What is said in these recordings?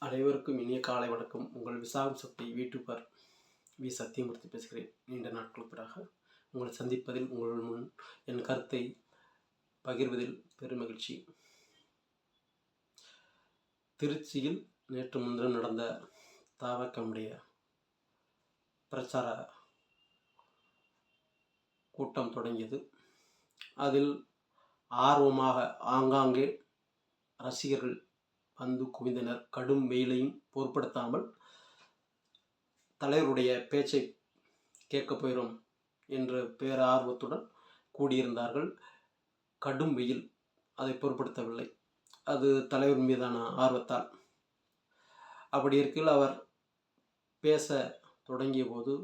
அனைவருக்கும் இனிய காலை வணக்கம். உங்கள் விசாகம் சக்தி யூடியூபர் சத்தியமூர்த்தி பேசுகிறேன். நீண்ட நாட்களுக்கு பிறகு உங்களை சந்திப்பதில் உங்கள் முன் என் கருத்தை பகிர்வதில் பெருமகிழ்ச்சி. திருச்சியில் நேற்று முன்தினம் நடந்த தவகமுடைய பிரச்சார கூட்டம் தொடங்கியது. அதில் ஆர்வமாக ஆங்காங்கே ரசிகர்கள் வந்து குவிந்தனர். கடும் வெயிலையும் பொருட்படுத்தாமல் தலைவருடைய பேச்சை கேட்கப் போகிறோம் என்ற பேரார்வத்துடன் கூடியிருந்தார்கள். கடும் வெயில் அதை பொருட்படுத்தவில்லை, அது தலைவர் மீதான ஆர்வத்தால். அப்படி இருக்கையில் அவர் பேச தொடங்கிய போது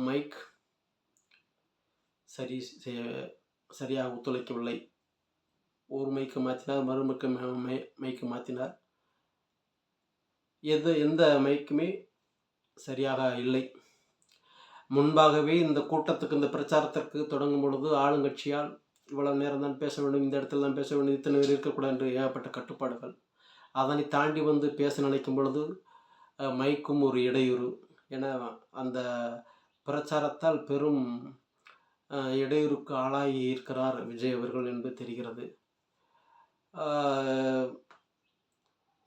மைக் சரியாக ஒத்துழைக்கவில்லை. ஒரு மைக்கு மாற்றினார், மைக்கு மாற்றினார். எந்த மைக்குமே சரியாக இல்லை. முன்பாகவே இந்த கூட்டத்துக்கு, இந்த பிரச்சாரத்திற்கு தொடங்கும் பொழுது ஆளுங்கட்சியால் இவ்வளவு நேரம் தான் பேச வேண்டும், இந்த இடத்துல தான் பேச வேண்டும், இத்தனை பேர் இருக்கக்கூடாது என்று ஏகப்பட்ட கட்டுப்பாடுகள். அதனை தாண்டி வந்து பேச நினைக்கும் பொழுது மைக்கும் ஒரு இடையூறு என அந்த பிரச்சாரத்தால் பெரும் இடையூறுக்கு ஆளாகி இருக்கிறார் விஜய் அவர்கள் என்பது தெரிகிறது.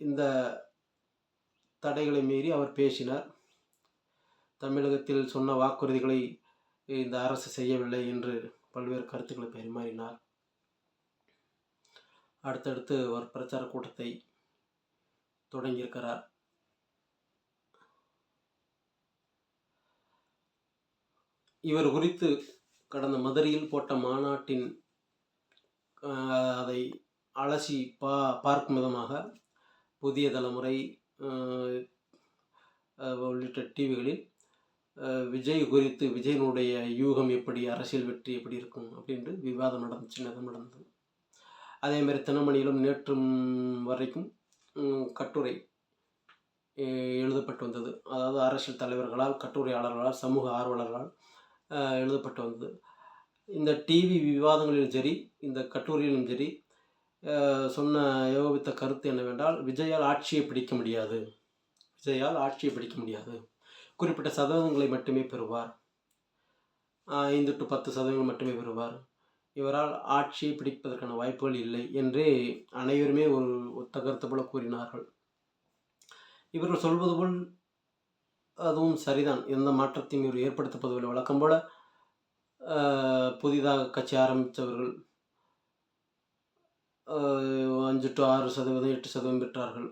இந்த தடைகளை மீறி அவர் பேசினார். தமிழகத்தில் சொன்ன வாக்குறுதிகளை இந்த அரசு செய்யவில்லை என்று பல்வேறு கருத்துக்களை பரிமாறினார். அடுத்தடுத்து ஒரு பிரச்சார கூட்டத்தை தொடங்கியிருக்கிறார். இவர் குறித்து கடந்த மதுரையில் போட்ட மாநாட்டின் அதை அலசி பார்க்கும் விதமாக புதிய தலைமுறை உள்ளிட்ட டிவிகளில் விஜய் குறித்து, விஜயனுடைய யூகம் எப்படி, அரசியல் வெற்றி எப்படி இருக்கும் அப்படின்ட்டு விவாதம் நடந்தது. அதேமாதிரி தினமணியிலும் நேற்று வரைக்கும் கட்டுரை எழுதப்பட்டு வந்தது. அதாவது அரசியல் தலைவர்களால், கட்டுரையாளர்களால், சமூக ஆர்வலர்களால் எழுதப்பட்டு வந்தது. இந்த டிவி விவாதங்களிலும் சரி, இந்த கட்டுரையிலும் சரி, சொன்ன ஏகோபித்த கருத்து என்னவென்றால், விஜயால் ஆட்சியை பிடிக்க முடியாது, குறிப்பிட்ட சதவீதங்களை மட்டுமே பெறுவார், 5 to 10% மட்டுமே பெறுவார், இவரால் ஆட்சியை பிடிப்பதற்கான வாய்ப்புகள் இல்லை என்றே அனைவருமே ஒரு ஒத்த கருத்து போல கூறினார்கள். இவர்கள் சொல்வது போல் அதுவும் சரிதான், எந்த மாற்றத்தையும் இவர் ஏற்படுத்தப்படுவதில்லை. வழக்கம் போல புதிதாக கட்சி ஆரம்பித்தவர்கள் 5 to 6%, 8% பெற்றார்கள்.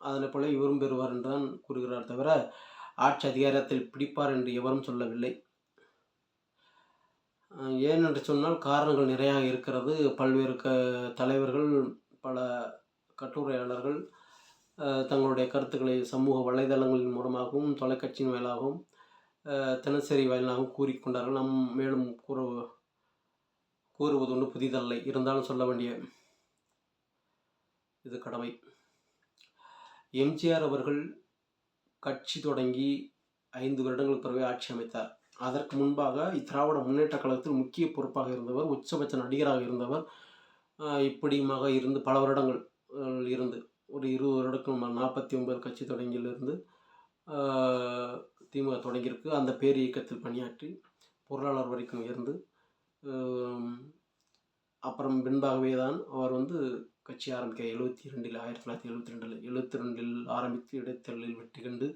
அதனை போல இவரும் பெறுவார் என்றுதான் கூறுகிறார் தவிர ஆட்சி அதிகாரத்தில் பிடிப்பார் என்று எவரும் சொல்லவில்லை. ஏனென்று சொன்னால் காரணங்கள் நிறையாக இருக்கிறது. பல்வேறு தலைவர்கள், பல கட்டுரையாளர்கள் தங்களுடைய கருத்துக்களை சமூக வலைதளங்களின் மூலமாகவும், தொலைக்காட்சியின் வாயிலாகவும், தினசரி வாயிலாகவும் கூறிக்கொண்டார்கள். நாம் மேலும் கூறுவது ஒன்று புதிதல்ல, இருந்தாலும் சொல்ல வேண்டிய இது கடமை. எம்ஜிஆர் அவர்கள் கட்சி தொடங்கி 5 வருடங்களுக்கு பிறகு ஆட்சி அமைத்தார். அதற்கு முன்பாக திராவிட முன்னேற்ற கழகத்தில் முக்கிய பொறுப்பாக இருந்தவர், உச்சபட்ச நடிகராக இருந்தவர். இப்படியுமாக இருந்து பல வருடங்கள் இருந்து ஒரு 20 வருடத்துக்கு 49 கட்சி தொடங்கியிலிருந்து திமுக தொடங்கியிருக்கு. அந்த பேர் இயக்கத்தில் பணியாற்றி பொருளாளர் வரைக்கும் உயர்ந்து, அப்புறம் பின்பாகவே தான் அவர் வந்து கட்சி ஆரம்பிக்க 1972 ஆரம்பித்து இடைத்தேர்தலில் வெற்றி கண்டு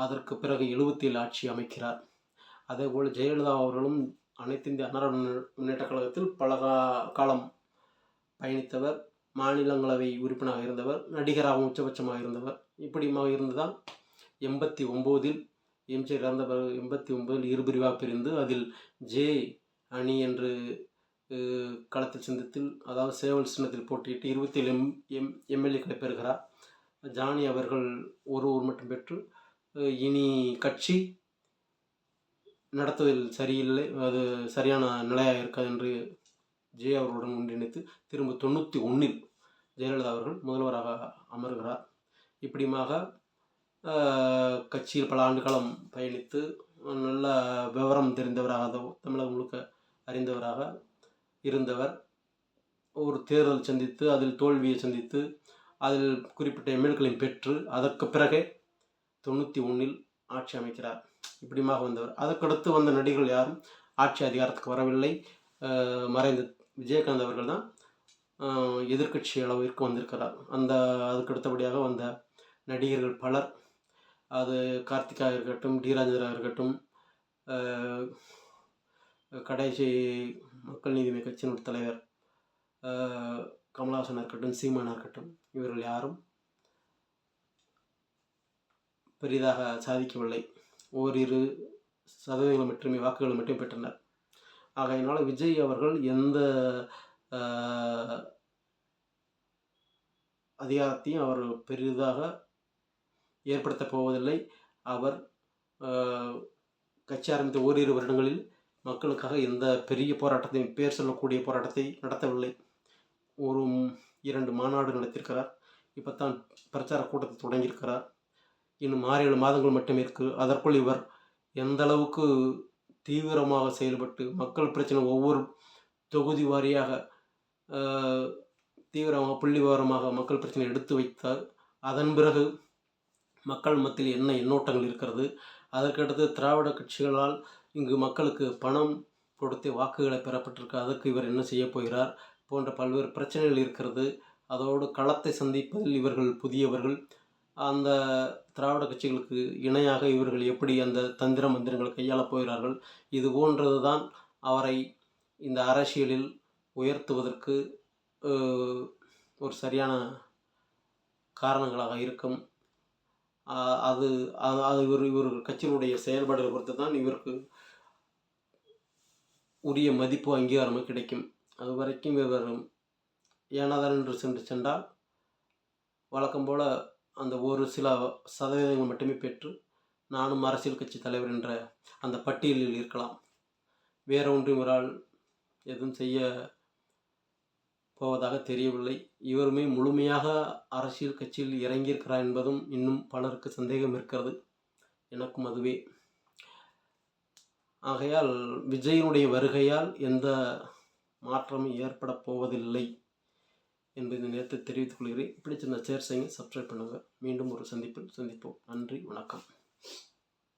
அதற்கு பிறகு 77 ஆட்சி அமைக்கிறார். அதேபோல் ஜெயலலிதா அவர்களும் அனைத்து இந்திய அண்ணா முன்னேற்ற கழகத்தில் பல காலம் பயணித்தவர், மாநிலங்களவை உறுப்பினராக இருந்தவர், நடிகராகவும் உச்சபட்சமாக இருந்தவர். இப்படியாக இருந்துதான் 89 எம்ஜிஆர் இறந்த பிறகு 89 இரு பிரிவாக பிரிந்து அதில் ஜே அணி என்று களத்தில் சின்னத்தில், அதாவது சேவல் சின்னத்தில் போட்டியிட்டு 27 எம்எல்ஏக்களை பெறுகிறார். ஜானி அவர்கள் ஒரு மட்டும் பெற்று, இனி கட்சி நடத்துவதில் சரியில்லை, அது சரியான நிலையாக இருக்காது என்று ஜே அவர்களுடன் ஒன்றிணைத்து திரும்ப 91 ஜெயலலிதா அவர்கள் முதல்வராக அமர்கிறார். இப்படியாக கட்சியில் பல ஆண்டு காலம் பயணித்து நல்ல விவரம் தெரிந்தவராக, தமிழகம் முழுக்க அறிந்தவராக இருந்தவர். ஒரு தேர்தல் சந்தித்து அதில் தோல்வியை சந்தித்து அதில் குறிப்பிட்ட எம்எல்ஏக்களையும் பெற்று அதற்கு பிறகே 91 ஆட்சி அமைக்கிறார். இப்படிமாக வந்தவர். அதற்கடுத்து வந்த நடிகர்கள் யாரும் ஆட்சி அதிகாரத்துக்கு வரவில்லை. மறைந்த விஜயகாந்த் அவர்கள் தான் எதிர்க்கட்சி அளவிற்கு வந்திருக்கிறார். அதுக்கு அடுத்தபடியாக வந்த நடிகர்கள் பலர், அது கார்த்திகா இருக்கட்டும், டி ராஜேந்திரா இருக்கட்டும், கடைசி மக்கள் நீதி மய்ய கட்சியினுடைய தலைவர் கமலஹாசனாக இருக்கட்டும், சீமானாக இருக்கட்டும், இவர்கள் யாரும் பெரிதாக சாதிக்கவில்லை. ஓரிரு சதவீதங்கள் மட்டுமே வாக்குகளை மட்டும் பெற்றனர். ஆகையினால் விஜய் அவர்கள் எந்த அதிகாரத்தையும் அவர் பெரிதாக ஏற்படுத்தப் போவதில்லை. அவர் கட்சி ஆரம்பித்த ஓரிரு வருடங்களில் மக்களுக்காக எந்த பெரிய போராட்டத்தையும், பேர் சொல்லக்கூடிய போராட்டத்தை நடத்தவில்லை. 2 மாநாடு நடத்தியிருக்கிறார். இப்போ தான் பிரச்சார கூட்டத்தை தொடங்கியிருக்கிறார். இன்னும் 6-7 மாதங்கள் மட்டுமே இருக்குது. அதற்குள் இவர் எந்த அளவுக்கு தீவிரமாக செயல்பட்டு மக்கள் பிரச்சனை ஒவ்வொரு தொகுதி வாரியாக தீவிரமாக புள்ளி விவரமாக மக்கள் பிரச்சனை எடுத்து வைத்தார். அதன் பிறகு மக்கள் மத்தியில் என்ன எண்ணோட்டங்கள் இருக்கிறது, அதற்கடுத்து திராவிட கட்சிகளால் இங்கு மக்களுக்கு பணம் கொடுத்து வாக்குகளை பெறப்பட்டிருக்கு, அதற்கு இவர் என்ன செய்ய போகிறார் போன்ற பல்வேறு பிரச்சனைகள் இருக்கிறது. அதோடு களத்தை சந்திப்பதில் இவர்கள் புதியவர்கள். அந்த திராவிட கட்சிகளுக்கு இணையாக இவர்கள் எப்படி அந்த தந்திர மந்திரங்களை கையாளப் போகிறார்கள், இது போன்றது தான் அவரை இந்த அரசியலில் உயர்த்துவதற்கு ஒரு சரியான காரணங்களாக இருக்கும். அது இவர் கட்சியினுடைய செயல்பாடுகளை பொறுத்து தான் இவருக்கு உரிய மதிப்பு அங்கீகாரமும் கிடைக்கும். அது வரைக்கும் இவர் ஏனாதான் என்று சென்றால் வழக்கம் போல் அந்த ஒரு சில சதவீதங்கள் மட்டுமே பெற்று நானும் அரசியல் கட்சி தலைவர் என்ற அந்த பட்டியலில் இருக்கலாம். வேற ஒன்றும் இவரால் எதுவும் செய்ய போவதாக தெரியவில்லை. இவருமே முழுமையாக அரசியல் கட்சியில் இறங்கியிருக்கிறார் என்பதும் இன்னும் பலருக்கு சந்தேகம் இருக்கிறது. எனக்கும் அதுவே. ஆகையால் விஜயினுடைய வருகையால் எந்த மாற்றமும் ஏற்பட போவதில்லை என்பதை இந்த நேரத்தில் தெரிவித்துக் கொள்கிறேன். பிடிச்சிருந்த ஷேர் செய்யுங்க, சப்ஸ்கிரைப் பண்ணுங்கள். மீண்டும் ஒரு சந்திப்பில் சந்திப்போம். நன்றி, வணக்கம்.